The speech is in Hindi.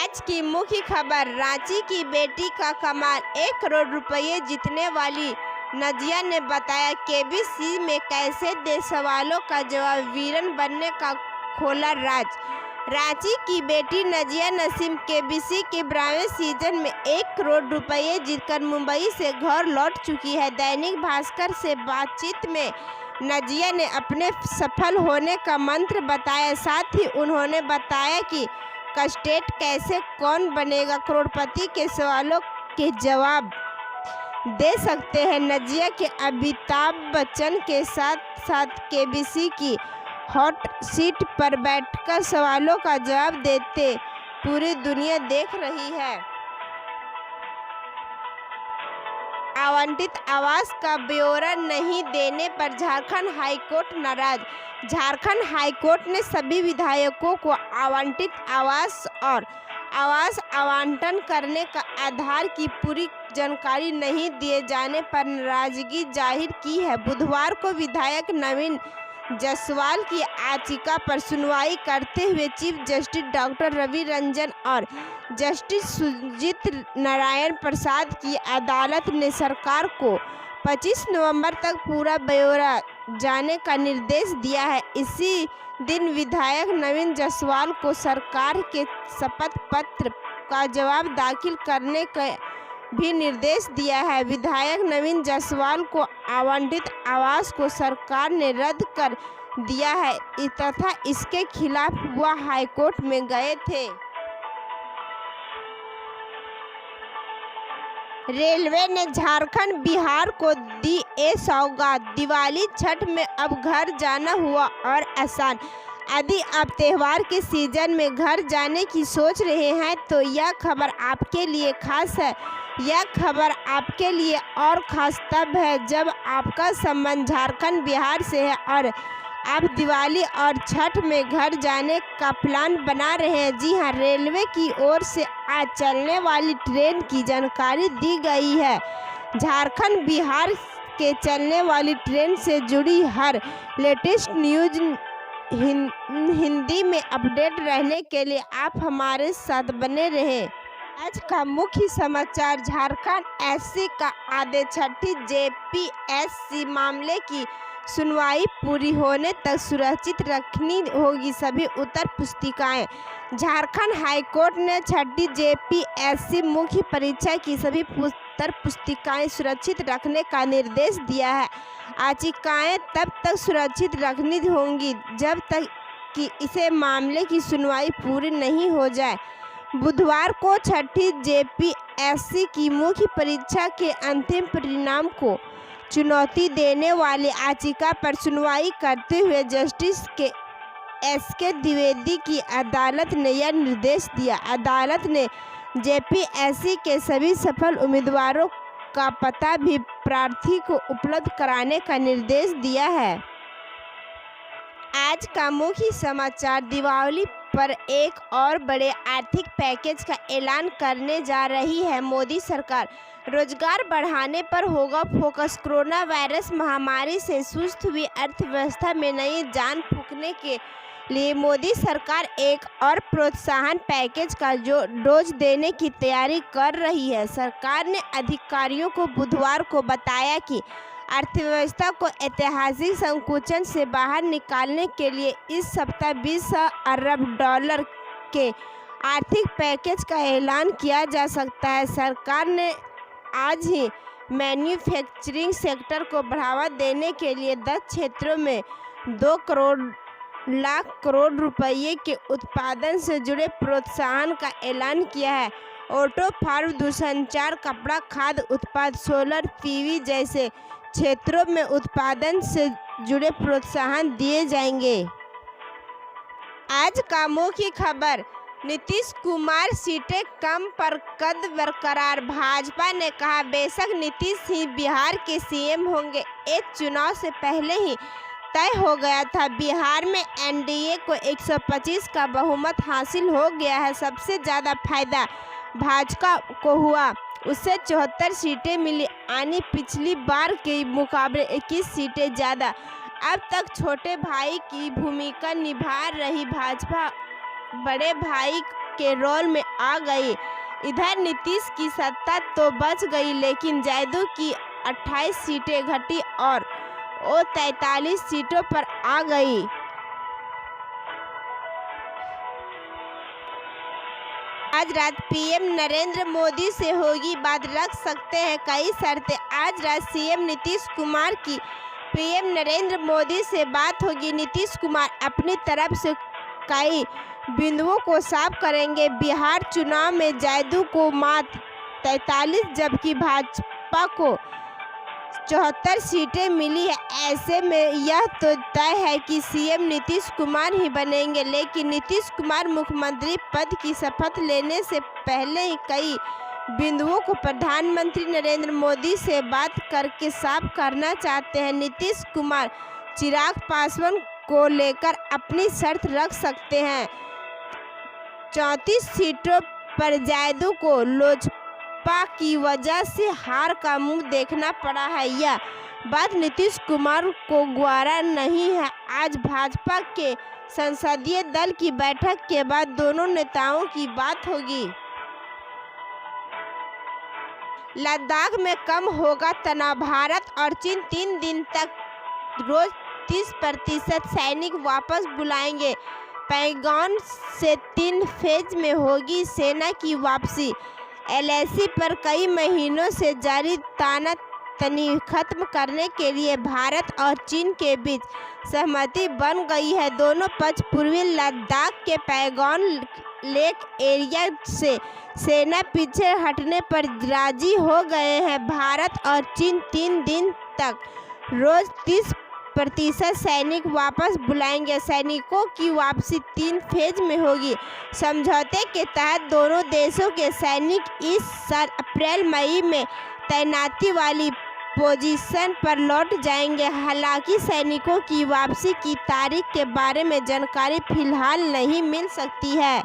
आज की मुख्य खबर, रांची की बेटी का कमाल, 1 करोड़ रुपए जीतने वाली नजिया ने बताया केबीसी में कैसे दे सवालों का जवाब, वीरन बनने का खोला राज। रांची की बेटी नजिया नसीम केबीसी के 12वें सीजन में 1 करोड़ रुपए जीतकर मुंबई से घर लौट चुकी है। दैनिक भास्कर से बातचीत में नजिया ने अपने सफल होने का मंत्र बताया। साथ ही उन्होंने बताया कि कस्टेट कैसे कौन बनेगा करोड़पति के सवालों के जवाब दे सकते हैं। नजिया के अमिताभ बच्चन के साथ साथ केबीसी की हॉट सीट पर बैठकर सवालों का जवाब देते पूरी दुनिया देख रही है। आवंटित आवास का ब्यौरा नहीं देने पर झारखंड हाईकोर्ट नाराज। झारखंड हाईकोर्ट ने सभी विधायकों को आवंटित आवास और आवास आवंटन करने का आधार की पूरी जानकारी नहीं दिए जाने पर नाराजगी जाहिर की है। बुधवार को विधायक नवीन जायसवाल की याचिका पर सुनवाई करते हुए chief justice doctor Ravi Ranjan और जस्टिस सुजीत नारायण प्रसाद की अदालत ने सरकार को 25 नवंबर तक पूरा ब्यौरा जाने का निर्देश दिया है। इसी दिन विधायक नवीन जायसवाल को सरकार के शपथ पत्र का जवाब दाखिल करने का भी निर्देश दिया है। विधायक नवीन जायसवाल को आवंटित आवास को सरकार ने रद्द कर दिया है तथा इसके खिलाफ वह हाईकोर्ट में गए थे। रेलवे ने झारखंड बिहार को दी सौगात, दिवाली छठ में अब घर जाना हुआ और आसान। यदि आप त्योहार के सीजन में घर जाने की सोच रहे हैं तो यह खबर आपके लिए खास है। यह खबर आपके लिए और खास तब है जब आपका संबंध झारखंड बिहार से है और आप दिवाली और छठ में घर जाने का प्लान बना रहे हैं। जी हां, रेलवे की ओर से आज चलने वाली ट्रेन की जानकारी दी गई है। झारखंड बिहार के चलने वाली ट्रेन से जुड़ी हर लेटेस्ट न्यूज हिंदी में अपडेट रहने के लिए आप हमारे साथ बने रहें। आज का मुख्य समाचार, झारखंड एससी का आदेश, छठी जेपीएससी मामले की सुनवाई पूरी होने तक सुरक्षित रखनी होगी सभी उत्तर पुस्तिकाएं। झारखंड हाईकोर्ट ने छठी जेपीएससी मुख्य परीक्षा की सभी उत्तर पुस्तिकाएं सुरक्षित रखने का निर्देश दिया है। याचिकाएं तब तक सुरक्षित रखनी होंगी जब तक कि इसे मामले की सुनवाई पूरी नहीं हो जाए। बुधवार को छठी जेपीएससी की मुख्य परीक्षा के अंतिम परिणाम को चुनौती देने वाली याचिका पर सुनवाई करते हुए जस्टिस के एसके द्विवेदी की अदालत ने यह निर्देश दिया। अदालत ने जेपीएससी के सभी सफल उम्मीदवारों का पता भी प्रार्थी को उपलब्ध कराने का निर्देश दिया है। आज का मुख्य समाचार, दीपावली पर एक और बड़े आर्थिक पैकेज का ऐलान करने जा रही है मोदी सरकार। रोजगार बढ़ाने पर होगा फोकस, कोरोना वायरस महामारी से सुस्त हुई अर्थव्यवस्था में नई जान फूंकने के लिए मोदी सरकार एक और प्रोत्साहन पैकेज का डोज देने की तैयारी कर रही है। सरकार ने अधिकारियों को बुधवार को बताया कि अर्थव्यवस्था को ऐतिहासिक संकुचन से बाहर निकालने के लिए इस सप्ताह 20 अरब डॉलर के आर्थिक पैकेज का ऐलान किया जा सकता है। सरकार ने आज ही मैन्युफैक्चरिंग सेक्टर को बढ़ावा देने के लिए 10 क्षेत्रों में 2 लाख करोड़ रुपए के उत्पादन से जुड़े प्रोत्साहन का ऐलान किया है। ऑटो, फार्म, दूरसंचार, कपड़ा, खाद्य उत्पाद, सोलर पीवी जैसे क्षेत्रों में उत्पादन से जुड़े प्रोत्साहन दिए जाएंगे। आज का मुख्य खबर, नीतीश कुमार सीटें कम पर कद बरकरार। भाजपा ने कहा बेशक नीतीश ही बिहार के सीएम होंगे, एक चुनाव से पहले ही तय हो गया था। बिहार में एनडीए को 125 का बहुमत हासिल हो गया है। सबसे ज़्यादा फायदा भाजपा को हुआ, उससे 74 सीटें मिली, यानी पिछली बार के मुकाबले 21 सीटें ज़्यादा। अब तक छोटे भाई की भूमिका निभा रही भाजपा बड़े भाई के रोल में आ गई। इधर नीतीश की सत्ता तो बच गई, लेकिन जदयू की 28 सीटें घटी और वो 43 सीटों पर आ गई। आज रात पीएम नरेंद्र मोदी से होगी बात, रख सकते हैं कई शर्तें। आज रात सीएम नीतीश कुमार की पीएम नरेंद्र मोदी से बात होगी। नीतीश कुमार अपनी तरफ से कई बिंदुओं को साफ करेंगे। बिहार चुनाव में जदयू को मात्र 43 जबकि भाजपा को 74 सीटें मिली है। ऐसे में यह तो तय है कि सीएम नीतीश कुमार ही बनेंगे, लेकिन नीतीश कुमार मुख्यमंत्री पद की शपथ लेने से पहले ही कई बिंदुओं को प्रधानमंत्री नरेंद्र मोदी से बात करके साफ करना चाहते हैं। नीतीश कुमार चिराग पासवान को लेकर अपनी शर्त रख सकते हैं। 34 सीटों पर जदयू को लोजपा की वजह से हार का मुंह देखना पड़ा है। यह बात नीतीश कुमार को ग्वारा नहीं है। आज भाजपा के संसदीय दल की बैठक के बाद दोनों नेताओं की बात होगी। लद्दाख में कम होगा तनाव। भारत और चीन 3 दिन तक रोज 30% सैनिक वापस बुलाएंगे। पैंगोंग से 3 फेज में होगी सेना की वापसी। एलएसी पर कई महीनों से जारी तानातनी खत्म करने के लिए भारत और चीन के बीच सहमति बन गई है। दोनों पक्ष पूर्वी लद्दाख के पैंगोंग लेक एरिया से सेना पीछे हटने पर राजी हो गए हैं। भारत और चीन 3 दिन तक रोज 30% सैनिक वापस बुलाएंगे। सैनिकों की वापसी 3 फेज में होगी। समझौते के तहत दोनों देशों के सैनिक इस साल अप्रैल-मई में तैनाती वाली पोजीशन पर लौट जाएंगे। हालांकि सैनिकों की वापसी की तारीख के बारे में जानकारी फिलहाल नहीं मिल सकती है।